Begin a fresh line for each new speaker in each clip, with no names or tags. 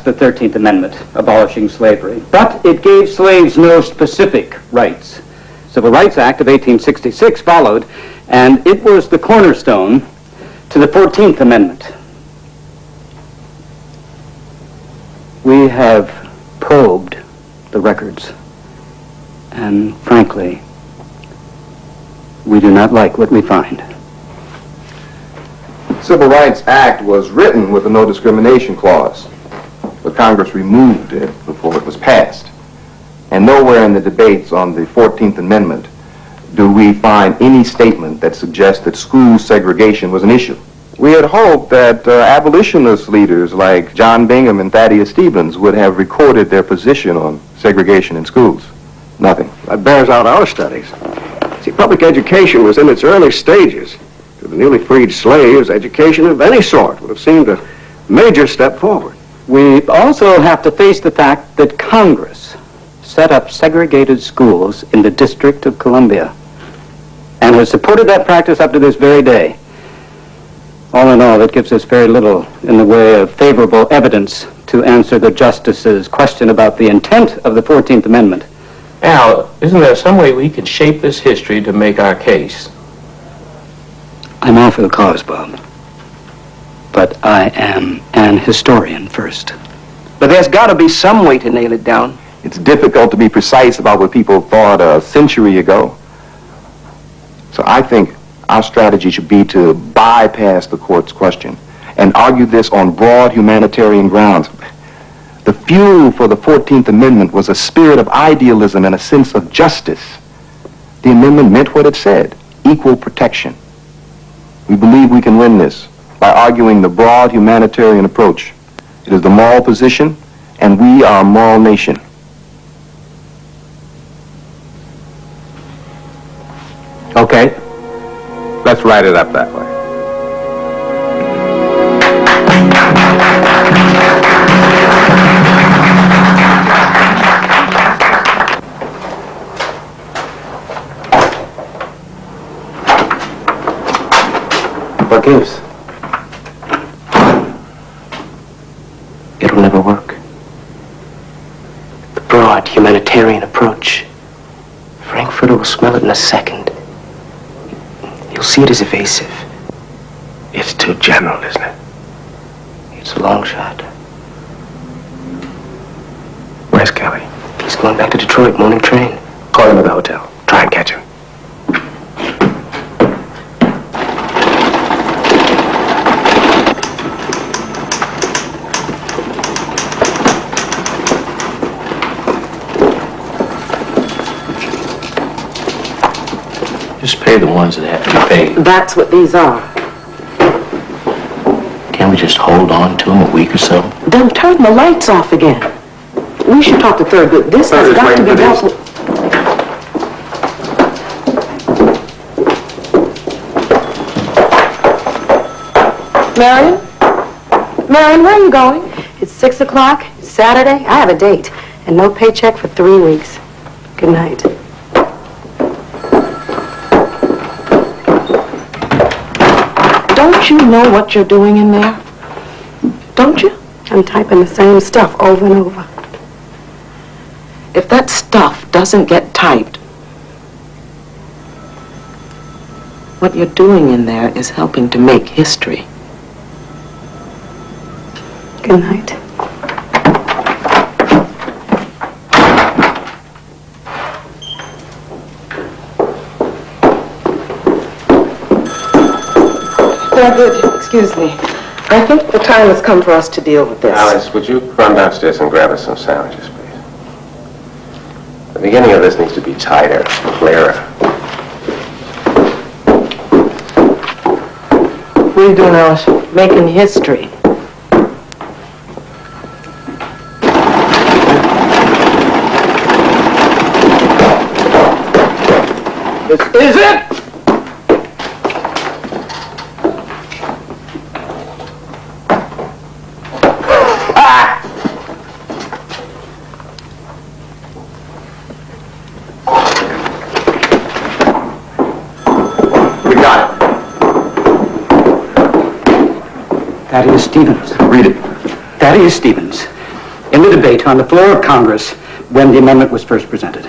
the 13th Amendment, abolishing slavery, but it gave slaves no specific rights. Civil Rights Act of 1866 followed, and it was the cornerstone to the 14th Amendment. We have probed the records, and frankly, we do not like what we find.
The Civil Rights Act was written with a no discrimination clause, but Congress removed it before it was passed. And nowhere in the debates on the 14th Amendment do we find any statement that suggests that school segregation was an issue. We had hoped that abolitionist leaders like John Bingham and Thaddeus Stevens would have recorded their position on segregation in schools. Nothing.
That bears out our studies. See, public education was in its early stages. To the newly freed slaves, education of any sort would have seemed a major step forward.
We also have to face the fact that Congress set up segregated schools in the District of Columbia and has supported that practice up to this very day. All in all, that gives us very little in the way of favorable evidence to answer the Justice's question about the intent of the 14th Amendment.
Al, isn't there some way we could shape this history to make our case?
I'm all for the cause, Bob. But I am an historian first.
But there's got to be some way to nail it down.
It's difficult to be precise about what people thought a century ago. So I think our strategy should be to bypass the court's question and argue this on broad humanitarian grounds. The fuel for the 14th Amendment was a spirit of idealism and a sense of justice. The amendment meant what it said, equal protection. We believe we can win this by arguing the broad humanitarian approach. It is the moral position, and we are a moral nation.
Okay, let's write it up that way.
What gives? It'll never work. The broad humanitarian approach. Frankfurter will smell it in a second. You'll see it as evasive.
It's too general, isn't it?
It's a long shot.
Where's Kelly?
He's going back to Detroit, morning train.
Call him at the hotel. Try and catch him.
Just pay the ones that have to be paid.
That's what these are.
Can't we just hold on to them a week or so?
Then turn the lights off again. We should talk to Thurgood. This has got to be dealt with. Marion? Marion, where are you going? It's 6 o'clock. It's Saturday. I have a date. And no paycheck for 3 weeks. Good night. Don't you know what you're doing in there? Don't you? I'm typing the same stuff over and over. If that stuff doesn't get typed, what you're doing in there is helping to make history. Good night. Good. Excuse me. I think the time has come for us to deal with this.
Alice, would you run downstairs and grab us some sandwiches, please? The beginning of this needs to be tighter, clearer.
What are you doing, Alice? Making history.
This is it! Thaddeus Stevens.
Read it.
Thaddeus Stevens, in the debate on the floor of Congress when the amendment was first presented.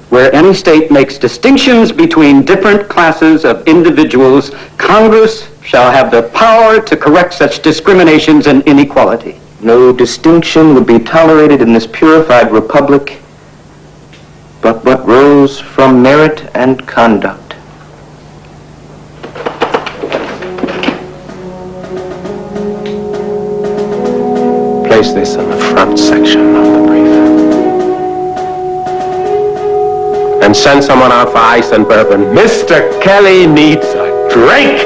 Where any state makes distinctions between different classes of individuals, Congress shall have the power to correct such discriminations and inequality.
No distinction would be tolerated in this purified republic but what rose from merit and conduct. Place this in the front section of the brief. And send someone out for ice and bourbon. Mr. Kelly needs a drink!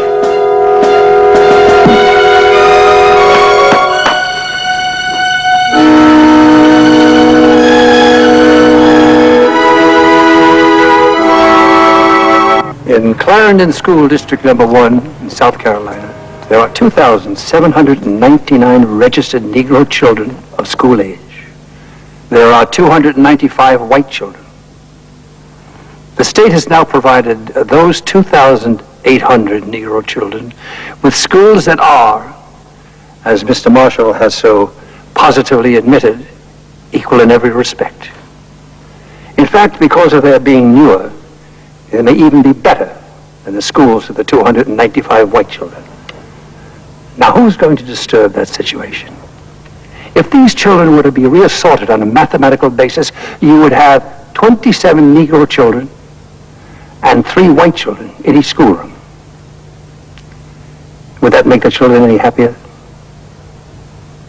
In Clarendon School District Number 1 in South Carolina, there are 2,799 registered Negro children of school age. There are 295 white children. The state has now provided those 2,800 Negro children with schools that are, as Mr. Marshall has so positively admitted, equal in every respect. In fact, because of their being newer, they may even be better than the schools of the 295 white children. Now, who's going to disturb that situation? If these children were to be reassorted on a mathematical basis, you would have 27 Negro children and 3 white children in each schoolroom. Would that make the children any happier?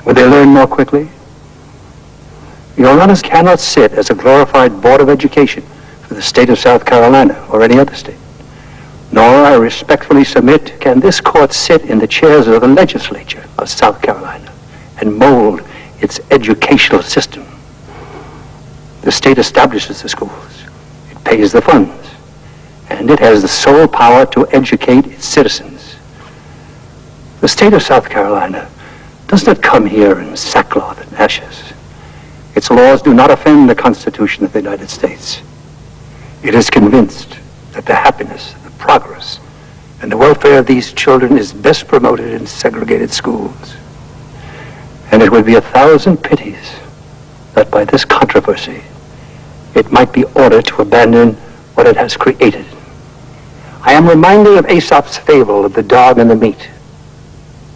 Would they learn more quickly? Your honors cannot sit as a glorified Board of Education for the state of South Carolina or any other state. Nor, I respectfully submit, can this court sit in the chairs of the legislature of South Carolina and mold its educational system. The state establishes the schools. It pays the funds. And it has the sole power to educate its citizens. The state of South Carolina does not come here in sackcloth and ashes. Its laws do not offend the Constitution of the United States. It is convinced that the happiness, the progress, and the welfare of these children is best promoted in segregated schools. And it would be 1,000 pities that by this controversy, it might be ordered to abandon what it has created. I am reminded of Aesop's fable of the dog and the meat.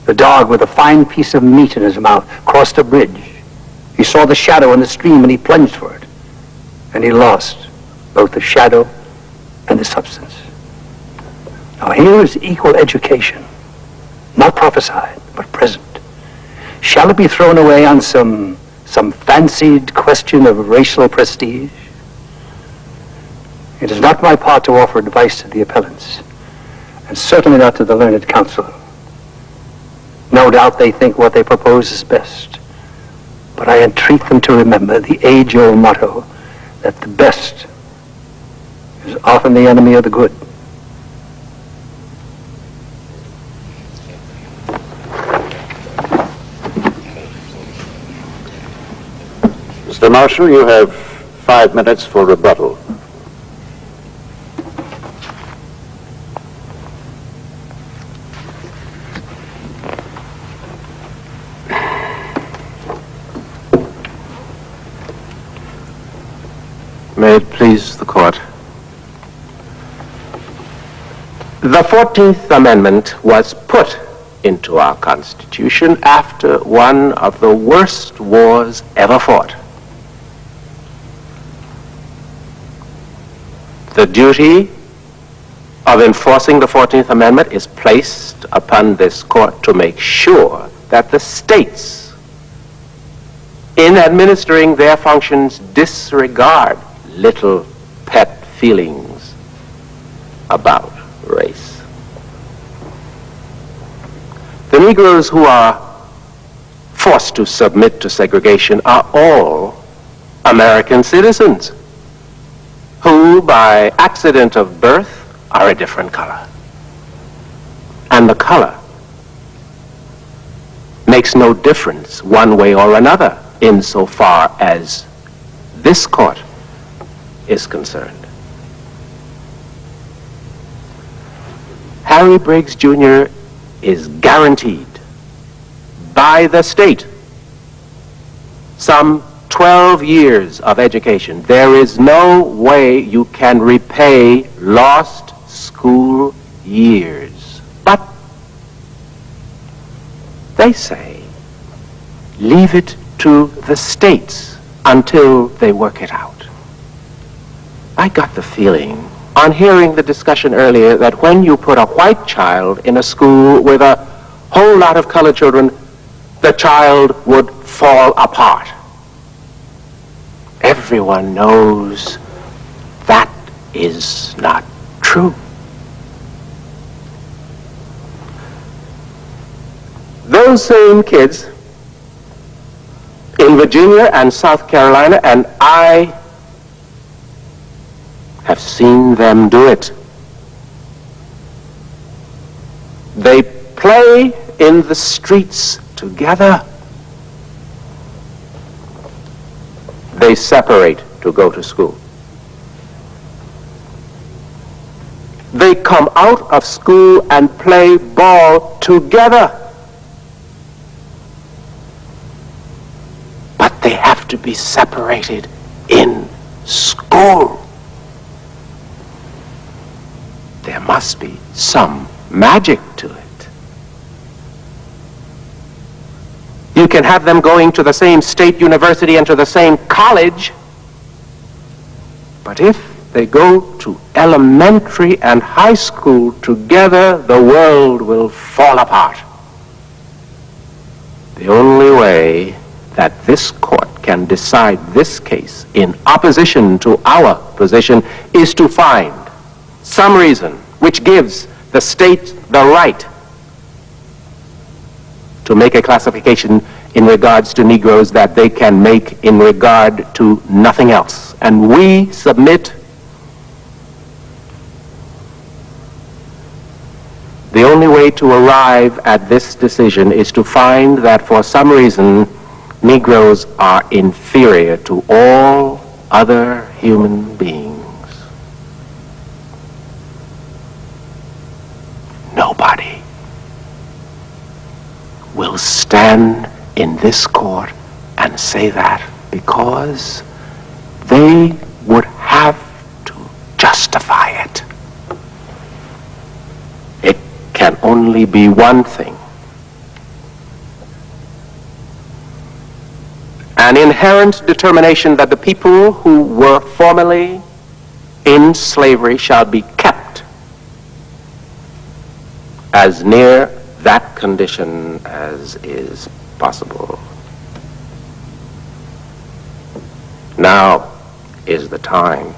The dog, with a fine piece of meat in his mouth, crossed a bridge. He saw the shadow in the stream and he plunged for it. And he lost both the shadow and the substance. Now here is equal education, not prophesied, but present. Shall it be thrown away on some fancied question of racial prestige? It is not my part to offer advice to the appellants, and certainly not to the learned counsel. No doubt they think what they propose is best, but I entreat them to remember the age-old motto that the best is often the enemy of the good.
Mr. Marshall, you have 5 minutes for rebuttal.
May it please the court. The 14th Amendment was put into our Constitution after one of the worst wars ever fought. The duty of enforcing the 14th Amendment is placed upon this court to make sure that the states, in administering their functions, disregard little pet feelings about race. The Negroes who are forced to submit to segregation are all American citizens who, by accident of birth, are a different color. And the color makes no difference one way or another insofar as this court is concerned. Harry Briggs Jr. is guaranteed by the state some 12 years of education. There is no way you can repay lost school years. But they say, leave it to the states until they work it out. I got the feeling, on hearing the discussion earlier, that when you put a white child in a school with a whole lot of colored children, the child would fall apart. Everyone knows that is not true. Those same kids in Virginia and South Carolina, and I have seen them do it. They play in the streets together. They separate to go to school. They come out of school and play ball together. But they have to be separated in school. There must be some magic to it. You can have them going to the same state university and to the same college, but if they go to elementary and high school together, the world will fall apart. The only way that this court can decide this case in opposition to our position is to find some reason which gives the state the right to make a classification in regards to Negroes that they can make in regard to nothing else. And we submit the only way to arrive at this decision is to find that for some reason Negroes are inferior to all other human beings. Nobody will stand in this court and say that, because they would have to justify it. It can only be one thing: an inherent determination that the people who were formerly in slavery shall be kept as near that condition as is possible. Now is the time.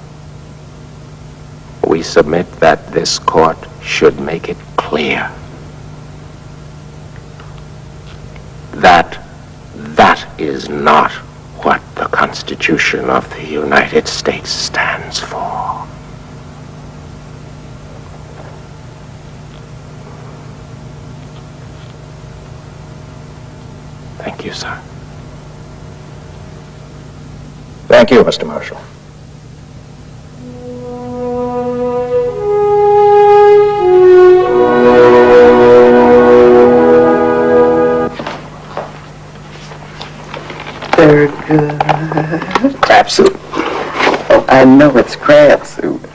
We submit that this court should make it clear that that is not what the Constitution of the United States stands for. Thank you, sir.
Thank you, Mr. Marshall.
They're good. Crab soup. Oh, I know it's crab soup.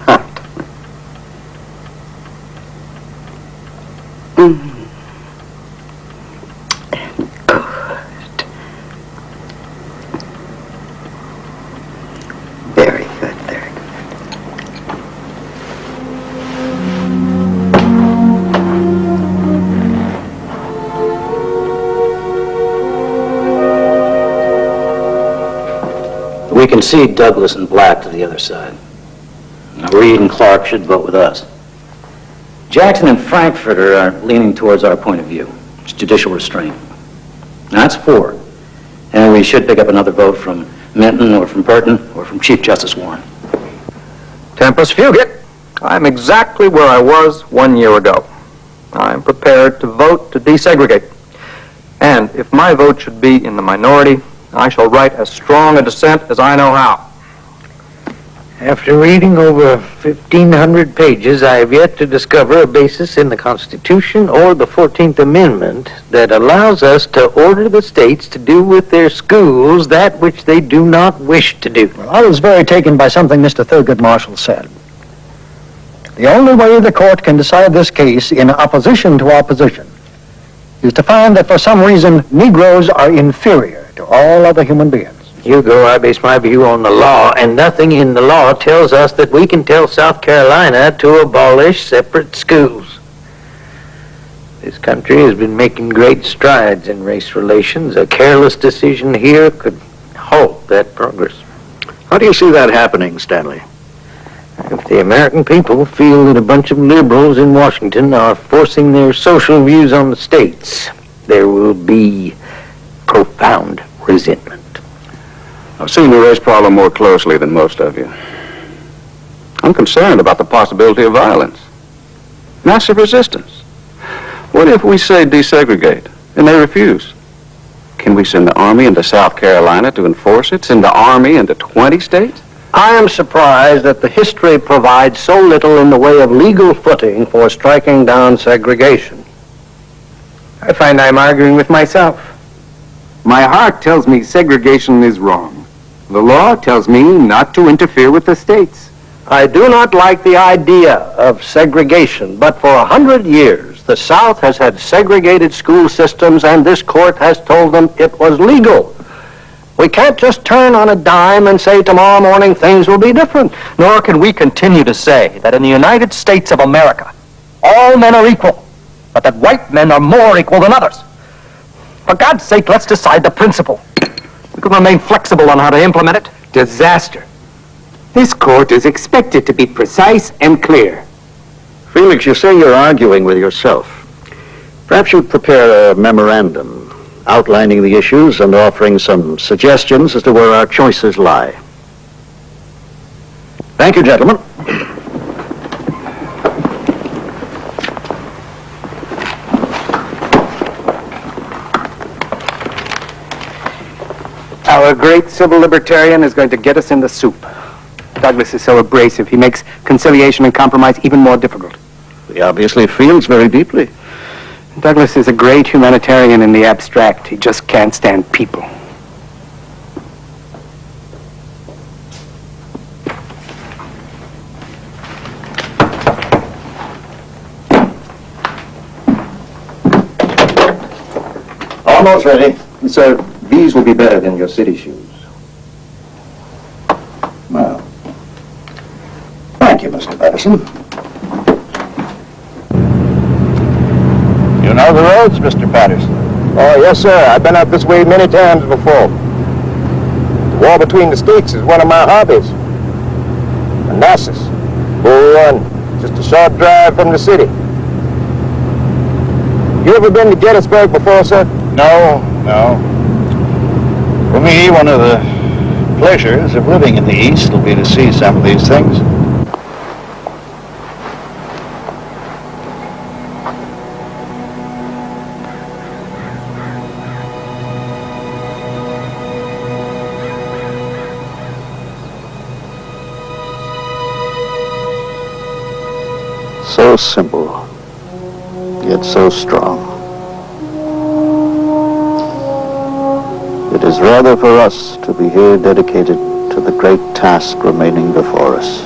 Hot. Good. Very good, very good.
We concede Douglas and Black to the other side. Now, Reed and Clark should vote with us. Jackson and Frankfurter are leaning towards our point of view. It's judicial restraint. Now, that's 4. And we should pick up another vote from Minton or from Burton or from Chief Justice Warren.
Tempest Fugit, I'm exactly where I was 1 year ago. I'm prepared to vote to desegregate. And if my vote should be in the minority, I shall write as strong a dissent as I know how.
After reading over 1,500 pages, I have yet to discover a basis in the Constitution or the 14th Amendment that allows us to order the states to do with their schools that which they do not wish to do.
Well, I was very taken by something Mr. Thurgood Marshall said. The only way the court can decide this case in opposition to opposition is to find that for some reason Negroes are inferior to all other human beings.
Hugo, I base my view on the law, and nothing in the law tells us that we can tell South Carolina to abolish separate schools. This country has been making great strides in race relations. A careless decision here could halt that progress.
How do you see that happening, Stanley?
If the American people feel that a bunch of liberals in Washington are forcing their social views on the states, there will be profound resentment.
I've seen the race problem more closely than most of you. I'm concerned about the possibility of violence, massive resistance. What if we say desegregate and they refuse? Can we send the Army into South Carolina to enforce it? Send the Army into 20 states?
I am surprised that the history provides so little in the way of legal footing for striking down segregation.
I find I'm arguing with myself. My heart tells me segregation is wrong. The law tells me not to interfere with the states.
I do not like the idea of segregation, but for 100 years, the South has had segregated school systems, and this court has told them it was legal. We can't just turn on a dime and say tomorrow morning things will be different.
Nor can we continue to say that in the United States of America, all men are equal, but that white men are more equal than others. For God's sake, let's decide the principle. We can remain flexible on how to implement it.
Disaster. This court is expected to be precise and clear.
Felix, you say you're arguing with yourself. Perhaps you'd prepare a memorandum outlining the issues and offering some suggestions as to where our choices lie. Thank you, gentlemen.
Our great civil libertarian is going to get us in the soup. Douglas is so abrasive, he makes conciliation and compromise even more difficult.
He obviously feels very deeply.
Douglas is a great humanitarian in the abstract. He just can't stand people.
Almost ready. Sir, these will be better than your city shoes. Well, thank you, Mr. Patterson.
You know the roads, Mr. Patterson?
Oh, yes, sir. I've been up this way many times before. The war between the states is one of my hobbies. Manassas, Bull Run, just a short drive from the city. You ever been to Gettysburg before, sir?
No. For me, one of the pleasures of living in the East will be to see some of these things.
So simple, yet so strong. It is rather for us to be here dedicated to the great task remaining before us.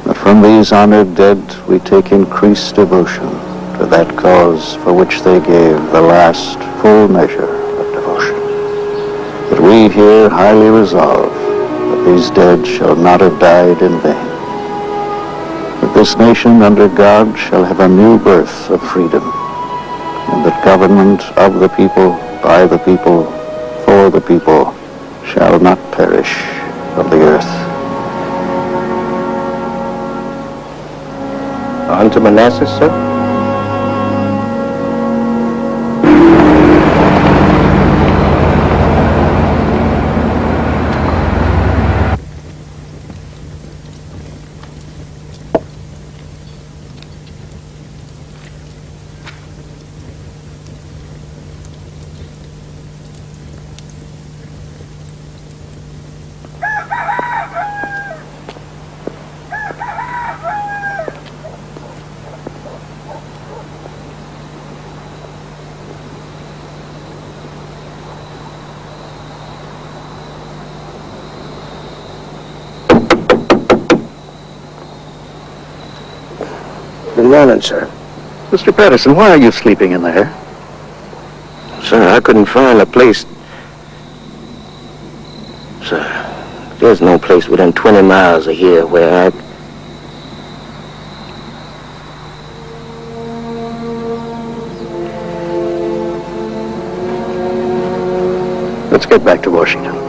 But from these honored dead we take increased devotion to that cause for which they gave the last full measure of devotion. That we here highly resolve that these dead shall not have died in vain. That this nation under God shall have a new birth of freedom, and that government of the people, by the people, for the people, shall not perish from the earth.
On to Manassas, sir?
been running, sir.
Mr. Patterson, why are you sleeping in there?
Sir, I couldn't find a place. Sir, there's no place within 20 miles of here where I...
Let's get back to Washington.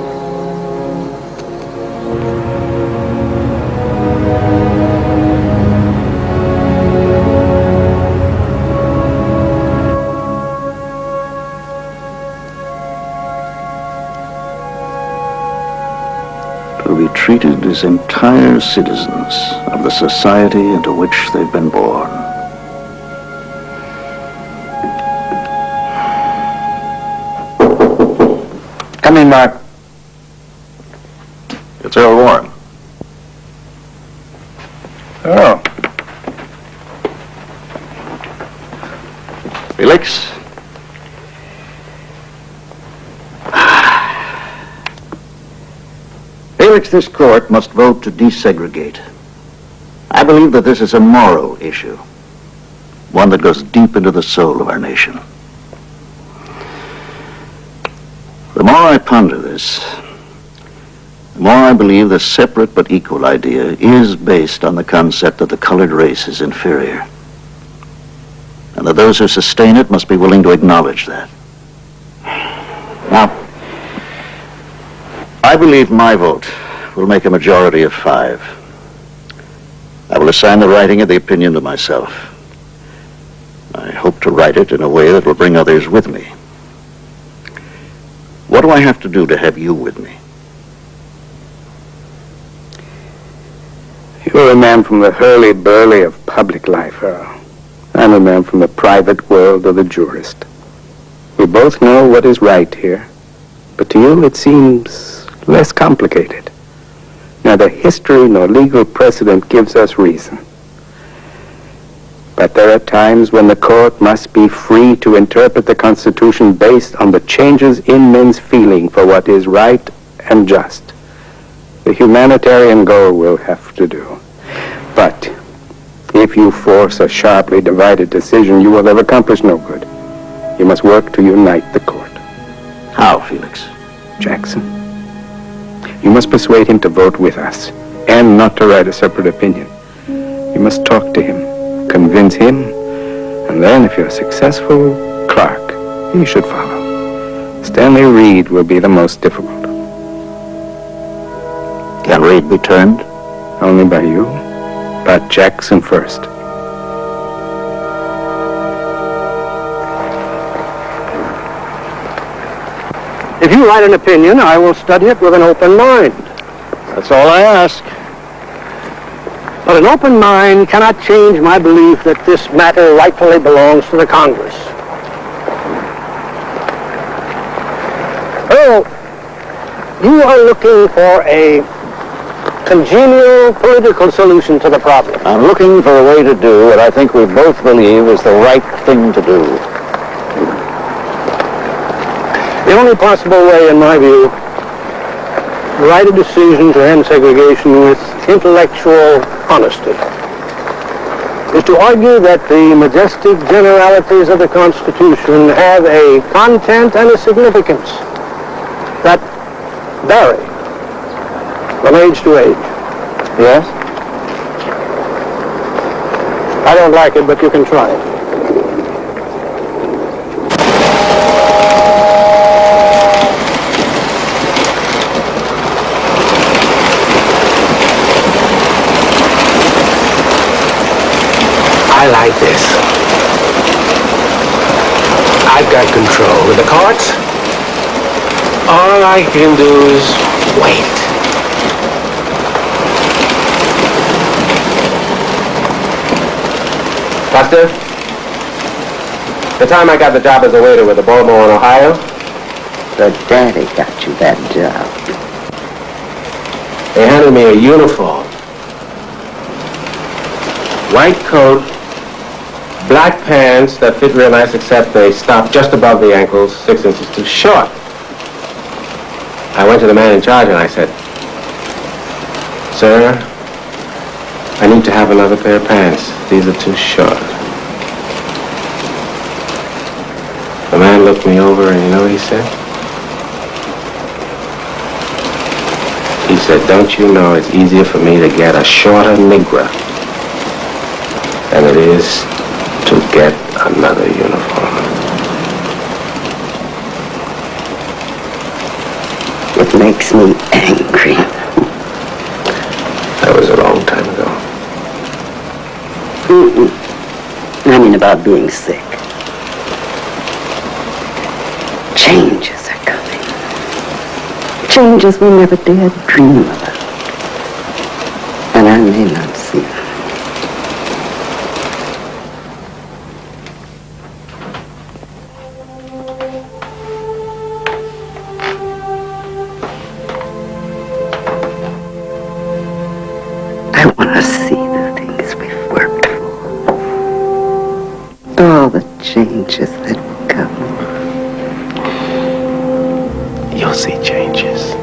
To be treated as entire citizens of the society into which they've been born.
Come in, Mark.
It's Earl Warren.
Oh.
Felix?
Felix, this court must vote to desegregate. I believe that this is a moral issue, one that goes deep into the soul of our nation. The more I ponder this, the more I believe the separate but equal idea is based on the concept that the colored race is inferior, and that those who sustain it must be willing to acknowledge that. Now, I believe my vote will make a majority of 5. I will assign the writing of the opinion to myself. I hope to write it in a way that will bring others with me. What do I have to do to have you with me?
You're a man from the hurly-burly of public life, Earl. I'm a man from the private world of the jurist. We both know what is right here, but to you it seems less complicated. Neither history nor legal precedent gives us reason. But there are times when the court must be free to interpret the Constitution based on the changes in men's feeling for what is right and just. The humanitarian goal will have to do. But if you force a sharply divided decision, you will have accomplished no good. You must work to unite the court.
How, Felix?
Jackson, you must persuade him to vote with us and not to write a separate opinion. You must talk to him. Convince him, and then if you're successful, Clark, he should follow. Stanley Reed will be the most difficult.
Can Reed be turned?
Only by you, but Jackson first.
If you write an opinion, I will study it with an open mind. That's all I ask. But an open mind cannot change my belief that this matter rightfully belongs to the Congress. Earl, you are looking for a congenial political solution to the problem.
I'm looking for a way to do what I think we both believe is the right thing to do.
The only possible way, in my view, to write a decision to end segregation with intellectual honesty is to argue that the majestic generalities of the Constitution have a content and a significance that vary from age to age.
Yes?
I don't like it, but you can try it.
I like this. I've got control. With the courts, all I can do is wait. Buster, the time I got the job as a waiter with the Baltimore in Ohio,
The daddy got you that job.
they handed me a uniform. White coat, black pants that fit real nice except they stop just above the ankles, 6 inches too short. I went to the man in charge and I said, "Sir,
I need to have another pair of pants. These are too short. The man looked me over and you know what he said? He said, don't you know it's easier for me to get a shorter Negro than it is to get another uniform.
It makes me angry.
That was a long time ago.
I mean about being sick. Changes are coming. Changes we never dared dream about. And I may not see them. I want to see the things we've worked for. All the changes that will come.
You'll see changes.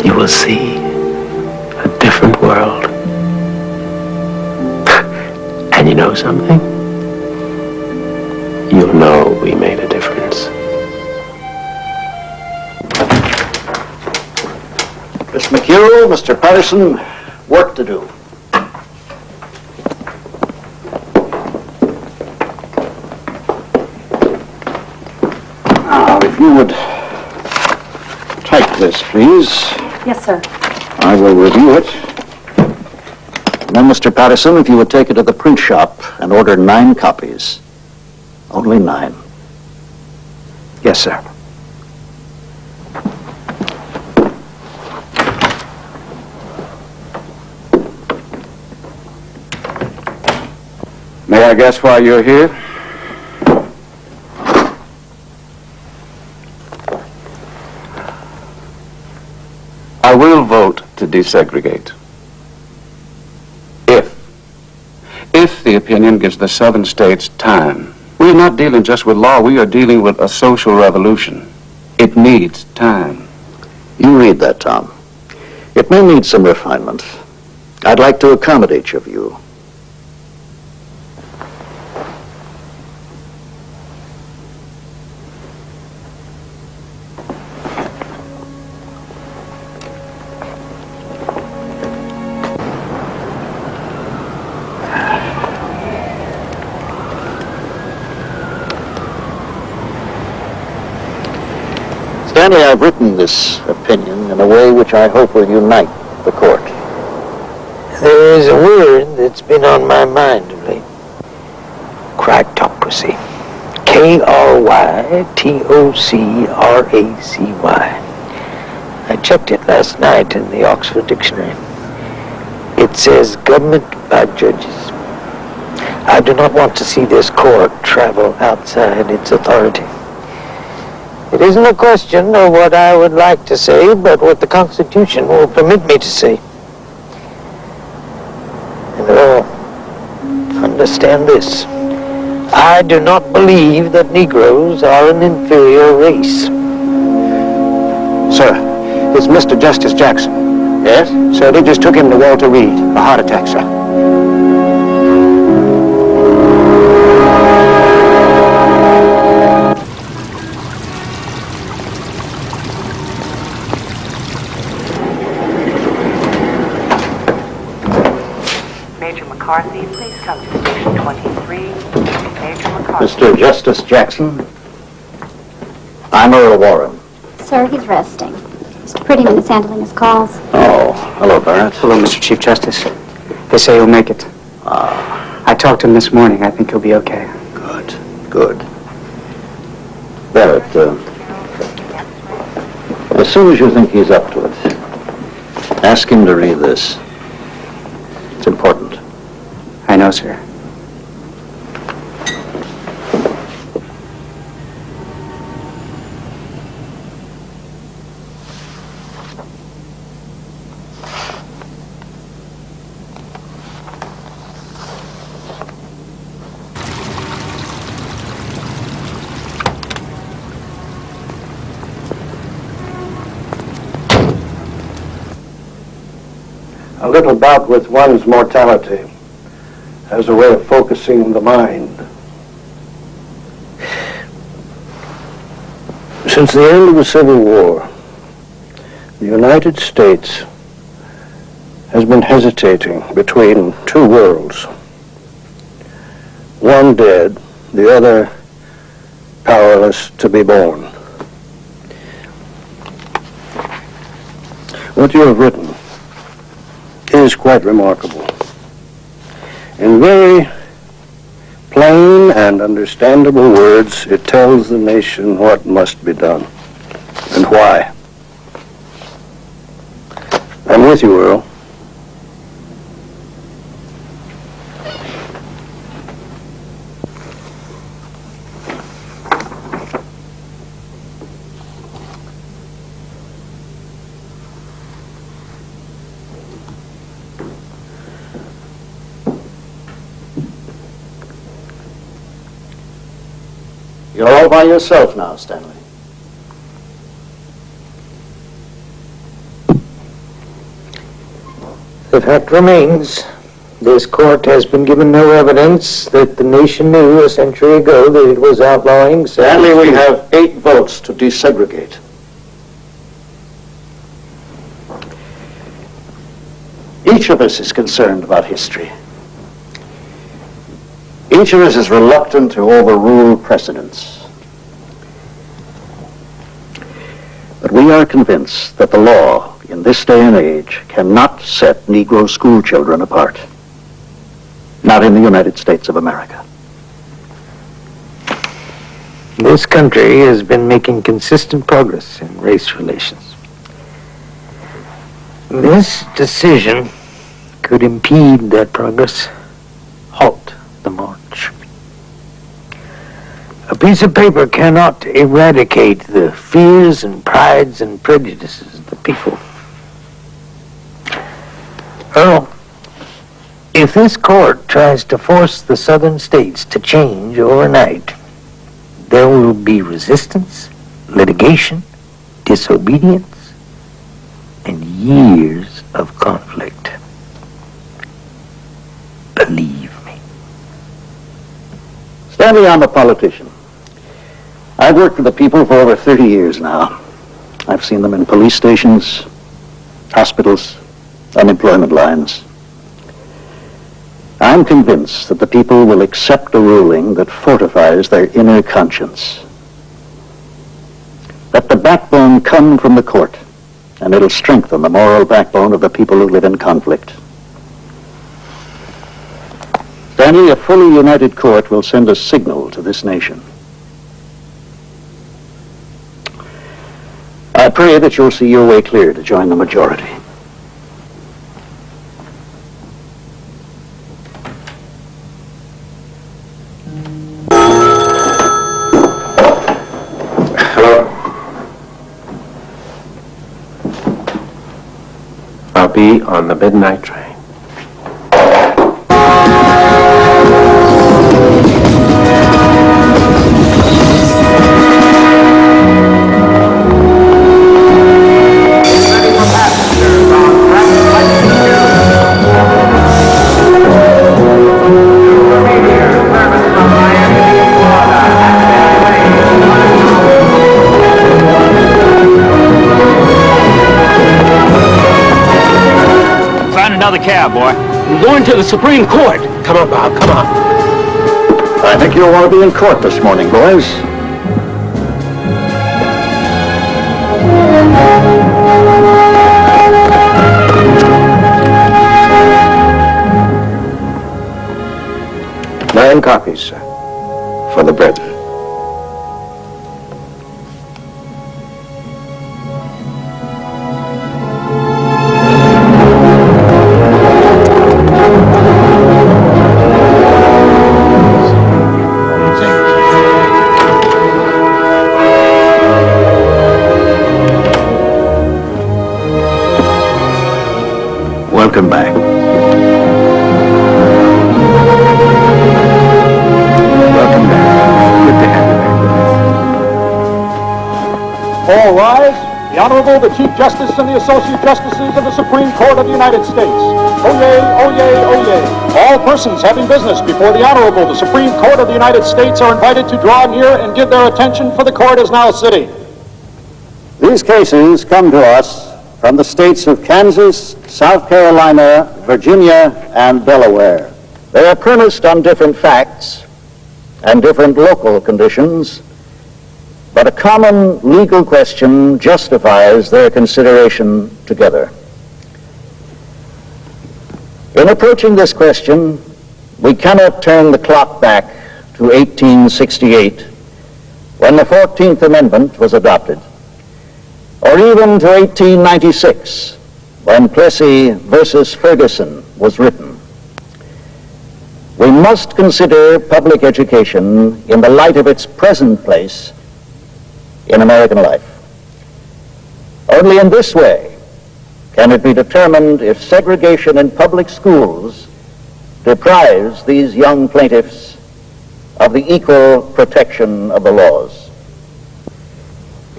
You will see a different world. And you know something? You'll know we made a difference.
Miss McHugh, Mr. Patterson, work to do. Now, if you would type this, please.
Yes, sir.
I will review it. And then, Mr. Patterson, if you would take it to the print shop and order 9 copies. Only 9.
Yes, sir.
May I guess why you're here? I will vote to desegregate. If the opinion gives the southern states time. We're not dealing just with law, we are dealing with a social revolution. It needs time.
You read that, Tom. It may need some refinement. I'd like to accommodate your view. Stanley, I've written this opinion in a way which I hope will unite the court.
There is a word that's been on my mind of late. Cryptocracy. K-R-Y-T-O-C-R-A-C-Y. I checked it last night in the Oxford Dictionary. It says government by judges. I do not want to see this court travel outside its authority. It isn't a question of what I would like to say, but what the Constitution will permit me to say. And all, understand this. I do not believe that Negroes are an inferior race.
Sir, it's Mr. Justice Jackson.
Yes?
Sir, they just took him to Walter Reed. A heart attack, sir.
McCarthy, please come to station 23. Major McCarthy.
Mr. Justice Jackson, I'm Earl Warren.
Sir, he's resting. Mr. Prettyman is handling his calls.
Oh, hello, Barrett.
Hello, Mr. Chief Justice. They say he'll make it. I talked to him this morning. I think he'll be okay.
Good, good. Barrett, as soon as you think he's up to it, ask him to read this. It's important.
I know, sir.
A little bout with one's mortality as a way of focusing the mind. Since the end of the Civil War, the United States has been hesitating between two worlds. One dead, the other powerless to be born. What you have written is quite remarkable. In very plain and understandable words, it tells the nation what must be done and why. I'm with you, Earl.
You're all by yourself now, Stanley.
The fact remains, this court has been given no evidence that the nation knew a century ago that it was outlawing...
Stanley, we have 8 votes to desegregate. Each of us is concerned about history. Each of us is reluctant to overrule precedents. But we are convinced that the law, in this day and age, cannot set Negro school children apart. Not in the United States of America.
This country has been making consistent progress in race relations. This decision could impede that progress, halt the march. A piece of paper cannot eradicate the fears and prides and prejudices of the people. Earl, if this court tries to force the southern states to change overnight, there will be resistance, litigation, disobedience, and years of conflict. Believe me.
Stanley, I'm a politician. I've worked for the people for over 30 years now. I've seen them in police stations, hospitals, unemployment lines. I'm convinced that the people will accept a ruling that fortifies their inner conscience. Let the backbone come from the court, and it'll strengthen the moral backbone of the people who live in conflict. Stanley, a fully united court will send a signal to this nation. I pray that you'll see your way clear to join the majority.
Hello. I'll be on the midnight train.
Another cab, boy. I'm going to the Supreme Court.
Come on, Bob, come on.
I think you'll want to be in court this morning, boys.
Nine copies, sir, for the brethren.
Welcome back.
Welcome back. Good to have you back with us. All rise.
The Honorable, the Chief Justice and the Associate Justices of the Supreme Court of the United States. Oyez, oyez, oyez. All persons having business before the Honorable, the Supreme Court of the United States, are invited to draw near and give their attention, for the court is now sitting.
These cases come to us from the states of Kansas, South Carolina, Virginia, and Delaware. They are premised on different facts and different local conditions, but a common legal question justifies their consideration together. In approaching this question, we cannot turn the clock back to 1868, when the 14th Amendment was adopted, or even to 1896, when Plessy versus Ferguson was written. We must consider public education in the light of its present place in American life. Only in this way can it be determined if segregation in public schools deprives these young plaintiffs of the equal protection of the laws.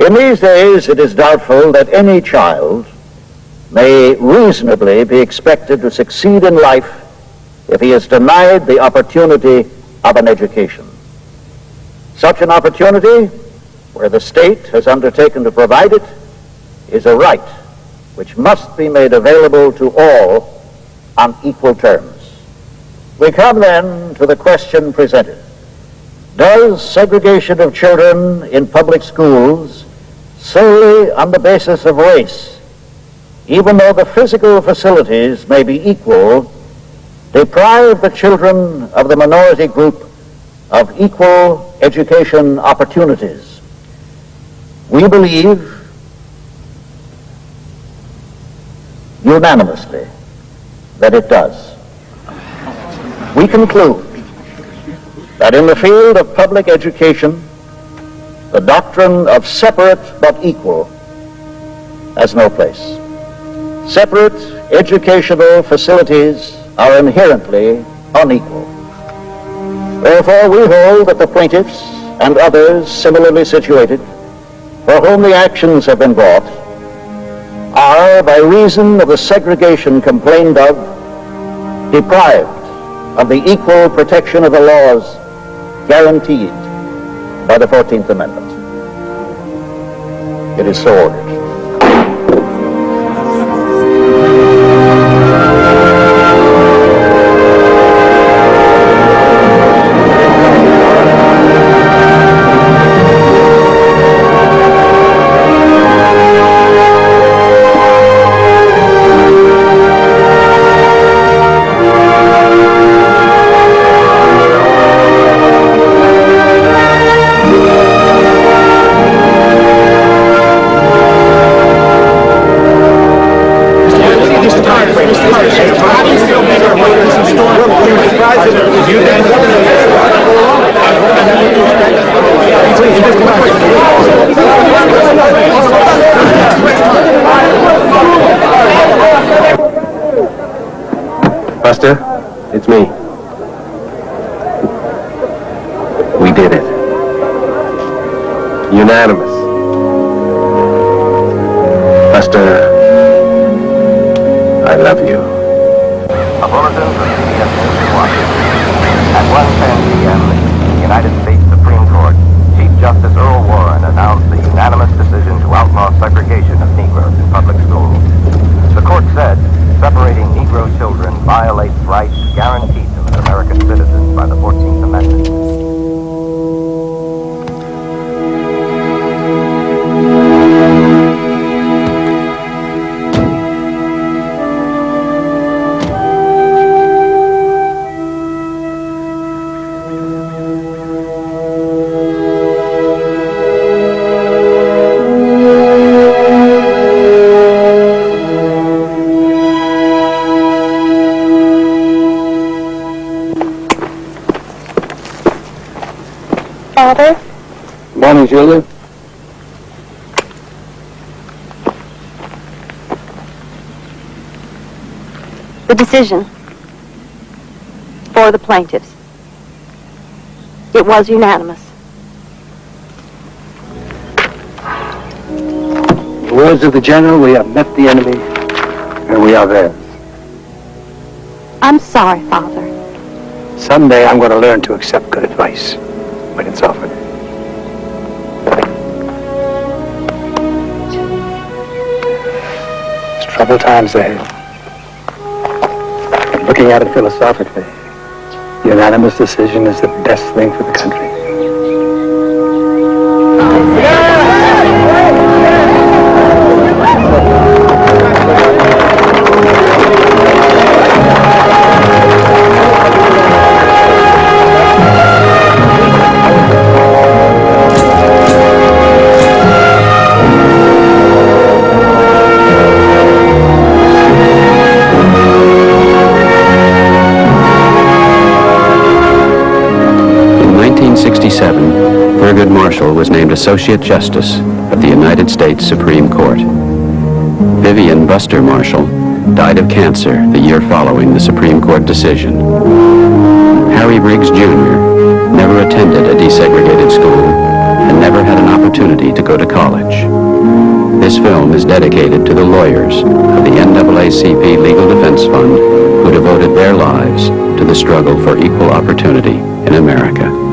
In these days, it is doubtful that any child may reasonably be expected to succeed in life if he is denied the opportunity of an education. Such an opportunity, where the state has undertaken to provide it, is a right which must be made available to all on equal terms. We come then to the question presented. Does segregation of children in public schools solely on the basis of race, even though the physical facilities may be equal, deprive the children of the minority group of equal education opportunities? We believe unanimously that it does. We conclude that in the field of public education, the doctrine of separate but equal has no place. Separate educational facilities are inherently unequal. Therefore, we hold that the plaintiffs and others similarly situated, for whom the actions have been brought, are, by reason of the segregation complained of, deprived of the equal protection of the laws guaranteed by the 14th Amendment. It is so ordered.
Buster, it's me. We did it. Unanimous. Buster, I love you.
A bulletin to CBS News in Washington. At 1:10 p.m., the United States Supreme Court, Chief Justice Earl Warren announced the unanimous decision to outlaw segregation of Negroes in public schools. The court said separating Negro children violates rights guaranteed them as American citizens by the 14th Amendment.
Father?
Morning, Julia.
The decision for the plaintiffs. It was unanimous.
In the words of the general, we have met the enemy, and we are theirs.
I'm sorry, Father.
Someday I'm going to learn to accept good advice when it's offered. There's troubled times ahead. And looking at it philosophically, unanimous decision is the best thing for the country.
Thurgood Marshall was named Associate Justice of the United States Supreme Court. Vivian Buster Marshall died of cancer the year following the Supreme Court decision. Harry Briggs Jr. never attended a desegregated school and never had an opportunity to go to college. This film is dedicated to the lawyers of the NAACP Legal Defense Fund who devoted their lives to the struggle for equal opportunity in America.